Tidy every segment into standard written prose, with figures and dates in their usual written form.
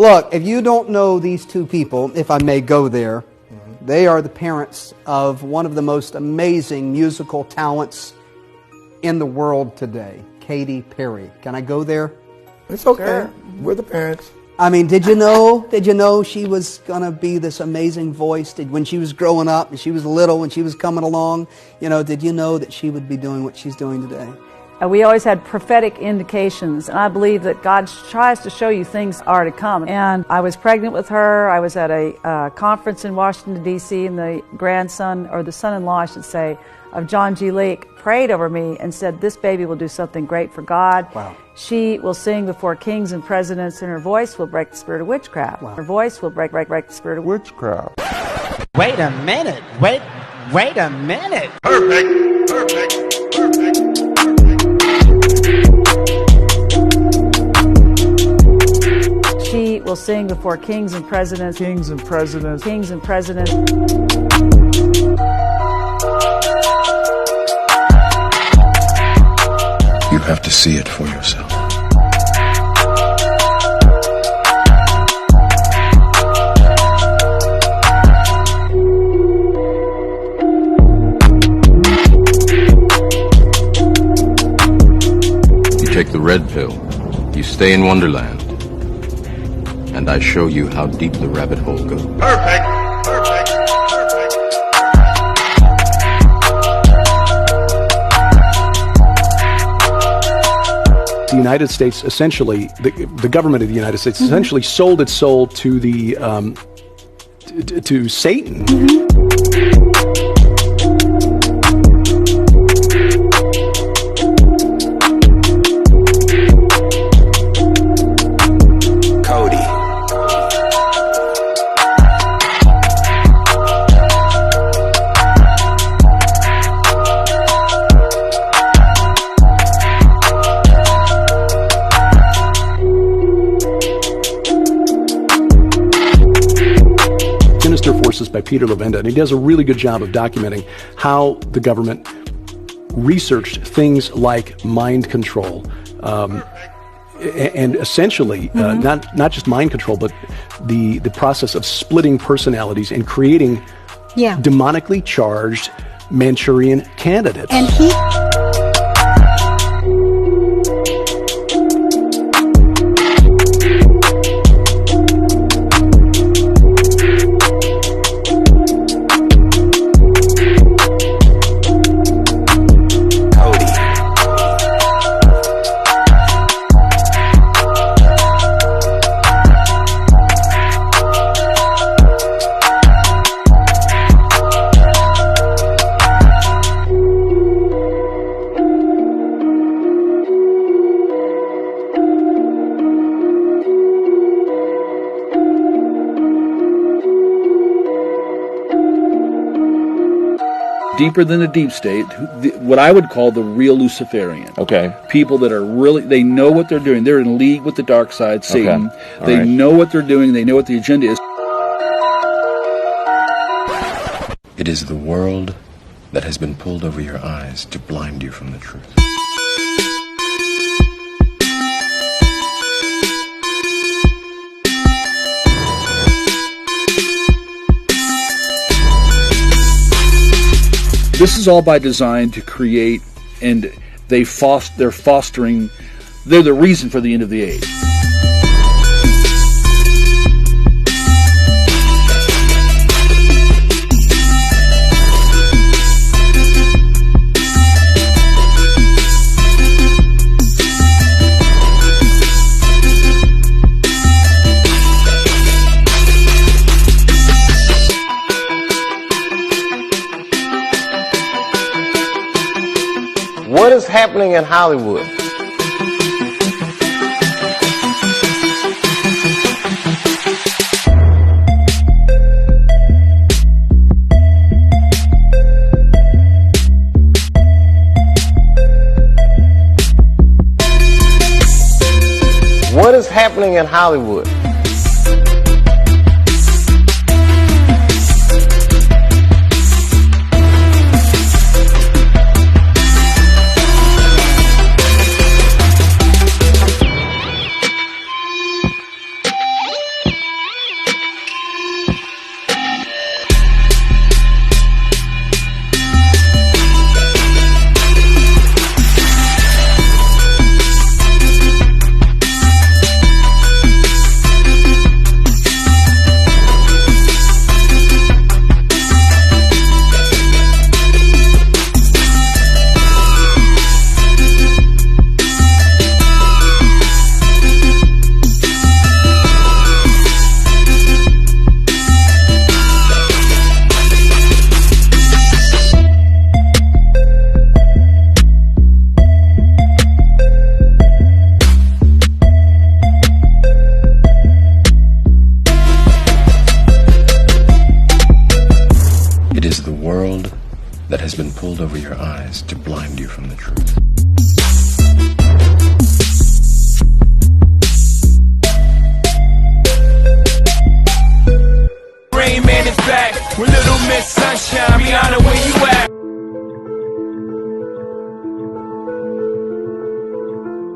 Look, if you don't know these two people, if I may go there, they are the parents of one of the most amazing musical talents in the world today, Katy Perry. Can I go there? It's okay. Sure. We're the parents. I mean, did you know she was going to be this amazing voice? When she was growing up and she was little, when she was coming along, did you know that she would be doing what she's doing today? We always had prophetic indications, and I believe that God tries to show you things are to come. And I was pregnant with her. I was at a conference in Washington, D.C., and the grandson, or the son-in-law, I should say, of John G. Lake prayed over me and said, this baby will do something great for God. Wow. She will sing before kings and presidents, and her voice will break the spirit of witchcraft. Wow. Her voice will break the spirit of Witchcraft. Wait a minute. Wait a minute. Perfect. She will sing before kings and presidents. Kings and presidents. Kings and presidents. You have to see it for yourself. You take the red pill, you stay in Wonderland, and I show you how deep the rabbit hole goes. Perfect. The United States essentially, the government of the United States essentially sold its soul to the to Satan. Forces by Peter Levenda, and he does a really good job of documenting how the government researched things like mind control, and essentially not just mind control, but the process of splitting personalities and creating demonically charged Manchurian candidates. And deeper than the deep state, what I would call the real Luciferian. Okay. People that are really, they know what they're doing. They're in league with the dark side, Satan. All They right. know what they're doing. They know what the agenda is. It is the world that has been pulled over your eyes to blind you from the truth. This is all by design to create, and they're fostering, they're the reason for the end of the age. What is happening in Hollywood? What is happening in Hollywood? lies to blind you from the truth. Rain Man is back with Little Miss Sunshine. Rihanna, where you at?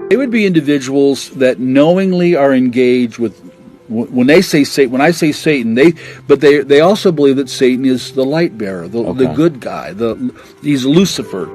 They would be individuals that knowingly are engaged with. When they say Satan, when I say Satan, they also believe that Satan is the light bearer, the good guy. He's Lucifer.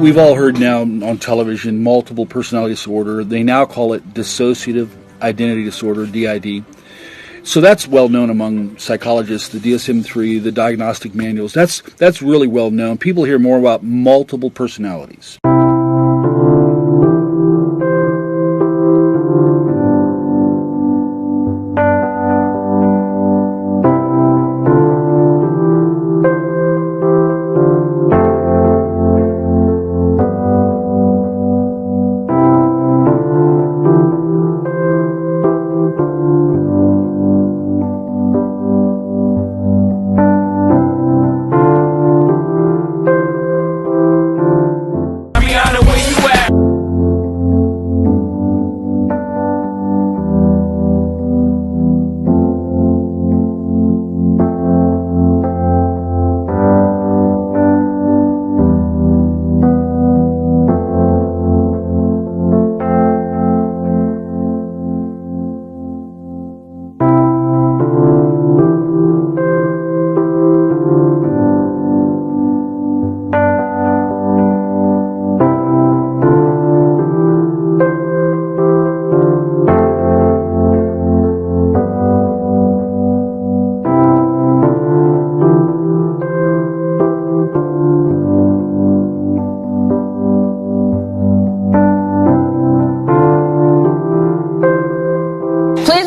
We've all heard now on television multiple personality disorder. They now call it dissociative identity disorder, DID. So that's well known among psychologists, the DSM-3, the diagnostic manuals. That's really well known. People hear more about multiple personalities.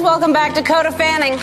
Welcome back, Dakota Fanning.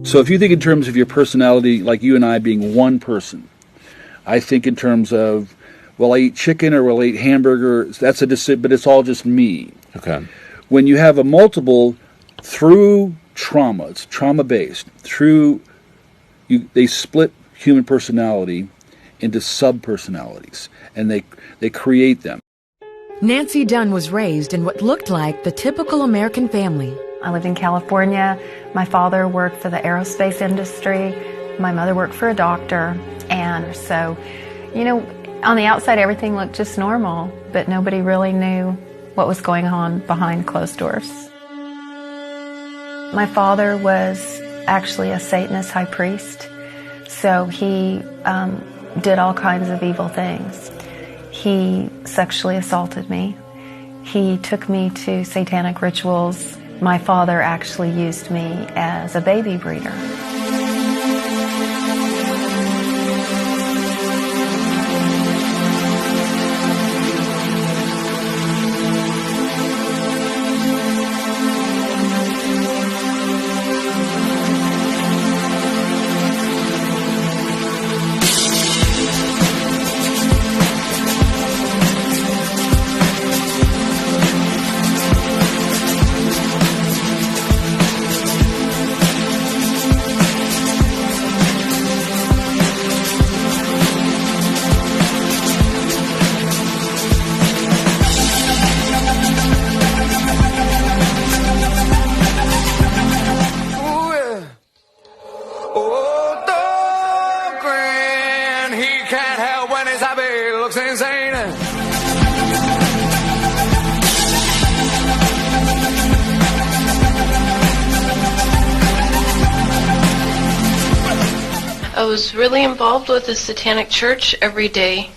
So if you think in terms of your personality, like you and I being one person, I think in terms of, well, I eat chicken or will I eat hamburger, that's a decision, but it's all just me. Okay. When you have a multiple, through trauma, it's trauma-based, they split human personality into sub-personalities, and they create them. Nancy Dunn was raised in what looked like the typical American family. I lived in California. My father worked for the aerospace industry. My mother worked for a doctor. And so, on the outside, everything looked just normal, but nobody really knew what was going on behind closed doors. My father was actually a Satanist high priest, so he did all kinds of evil things. He sexually assaulted me. He took me to satanic rituals. My father actually used me as a baby breeder. I was really involved with the Satanic Church every day.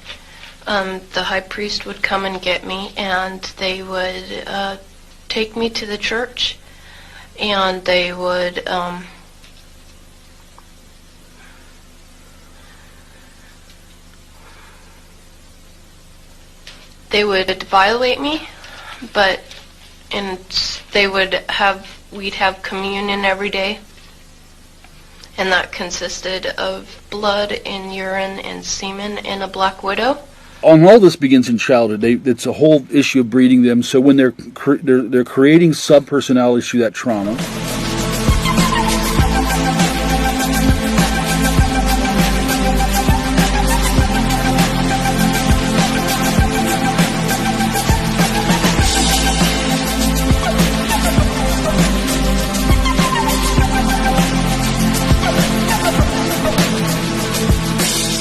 The high priest would come and get me, and they would take me to the church, and they would violate me, we'd have communion every day. And that consisted of blood and urine and semen and a black widow. All this begins in childhood. It's a whole issue of breeding them. So when they're creating sub-personalities through that trauma.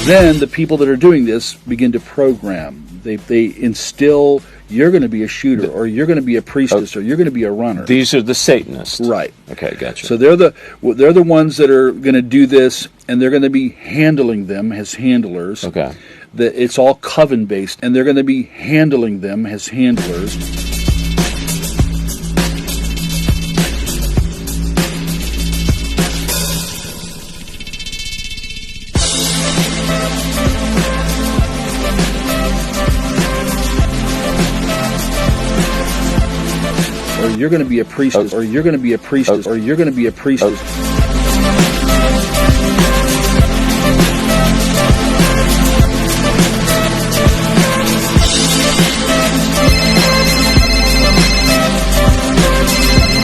Then the people that are doing this begin to program. They instill, you're going to be a shooter, or you're going to be a priestess, or you're going to be a runner. These are the Satanists. Right. Okay, gotcha. So they're the ones that are going to do this, and they're going to be handling them as handlers. Okay. It's all coven-based, and they're going to be handling them as handlers. You're going to be a priestess, or you're going to be a priestess, or you're going to be a priestess.